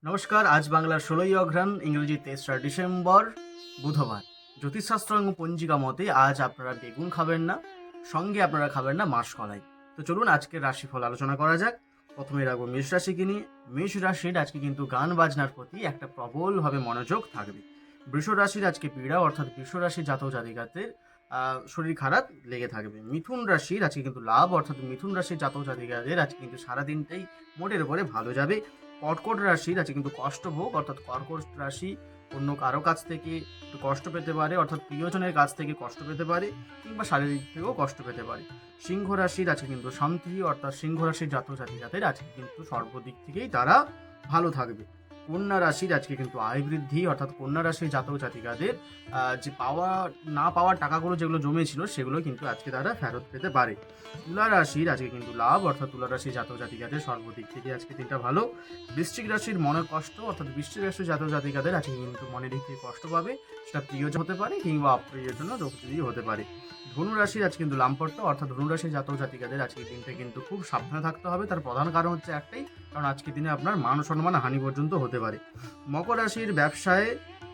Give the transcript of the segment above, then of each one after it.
নমস্কার। আজ বাংলার 16ই অঘ্রাণ, ইংরেজি 23রা ডিসেম্বর, বুধবার। জ্যোতিষশাস্ত্র এবং পঞ্জিকা মতে আজ আপনারা বেগুন খাবেন না, সঙ্গে আপনারা খাবেন না মাসকলাই। তো চলুন আজকের রাশিফল আলোচনা করা যাক। প্রথমে রাখবো মেষ রাশিকে নিয়ে। মেষ রাশির আজকে কিন্তু গান বাজনার প্রতি একটা প্রবলভাবে মনোযোগ থাকবে। বৃষ রাশির আজকে পীড়া, অর্থাৎ বৃষ রাশির জাতক জাতিকাদের শরীর খারাপ লেগে থাকবে। মিথুন রাশির আজকে কিন্তু লাভ, অর্থাৎ মিথুন রাশির জাতক জাতিকাদের আজকে কিন্তু সারাদিনটাই মোটের উপরে ভালো যাবে। কর্কট রাশির আছে কিন্তু কষ্টভোগ, অর্থাৎ কর্কট রাশি অন্য কারো কাছ থেকে একটু কষ্ট পেতে পারে, অর্থাৎ প্রিয়জনের কাছ থেকে কষ্ট পেতে পারে, কিংবা শারীরিক থেকেও কষ্ট পেতে পারে। সিংহ রাশির আছে কিন্তু শান্তি, অর্থাৎ সিংহ রাশির জাতক জাতিকাদের আজকে কিন্তু সর্বদিক থেকেই তারা ভালো থাকবে। কন্যা রাশির আজকে কিন্তু আয় বৃদ্ধি, অর্থাৎ কন্যা রাশির জাতক জাতিকাদের যে পাওয়ার টাকাগুলো যেগুলো জমেছিল সেগুলো কিন্তু আজকে তারা ফেরত পেতে পারে। তুলা রাশির আজকে কিন্তু লাভ, অর্থাৎ তুলা রাশির জাতক জাতিকাদের সর্বদিক থেকে আজকে দিনটা ভালো। বৃশ্চিক রাশির মনের কষ্ট, অর্থাৎ বৃশ্চিক রাশির জাতক জাতিকাদের আজকে কিন্তু মনের দিক থেকে কষ্ট পাবে, সেটা প্রিয়জন হতে পারে কিংবা অপ্রিয়জন হতে পারে। ধনু রাশির আজকে কিন্তু লাম্পট্য, অর্থাৎ ধনু রাশির জাতক জাতিকাদের আজকে দিনটা কিন্তু খুব সাবধানে থাকতে হবে। তার প্রধান কারণ হচ্ছে একটাই, কারণ আজকের দিনে আপনার মান সম্মান হানি পর্যন্ত হতে পারে। মকর রাশির ব্যবসায়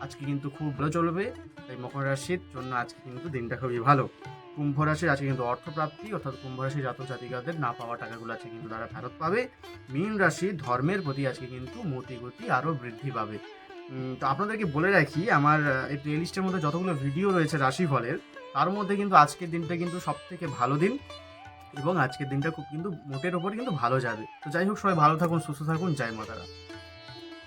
আজকে কিন্তু খুব ভালো চলবে, তাই মকর রাশির জন্য আজকে কিন্তু দিনটা খুবই ভালো। কুম্ভ রাশির আজকে কিন্তু অর্থপ্রাপ্তি, অর্থাৎ কুম্ভ রাশির জাতক জাতিকাদের না পাওয়া টাকাগুলো আজকে কিন্তু তারা ফেরত পাবে। মীন রাশি ধর্মের প্রতি আজকে কিন্তু মতিগতি আরও বৃদ্ধি পাবে। তো আপনাদেরকে বলে রাখি, আমার এই প্লেলিস্টের মধ্যে যতগুলো ভিডিও রয়েছে রাশিফলের, তার মধ্যে কিন্তু আজকের দিনটা কিন্তু সব থেকে ভালো দিন, এবং আজকের দিনটা খুব কিন্তু মোটের ওপর কিন্তু ভালো যাবে। তো যাই হোক, সবাই ভালো থাকুন, সুস্থ থাকুন, জয় মাতারা।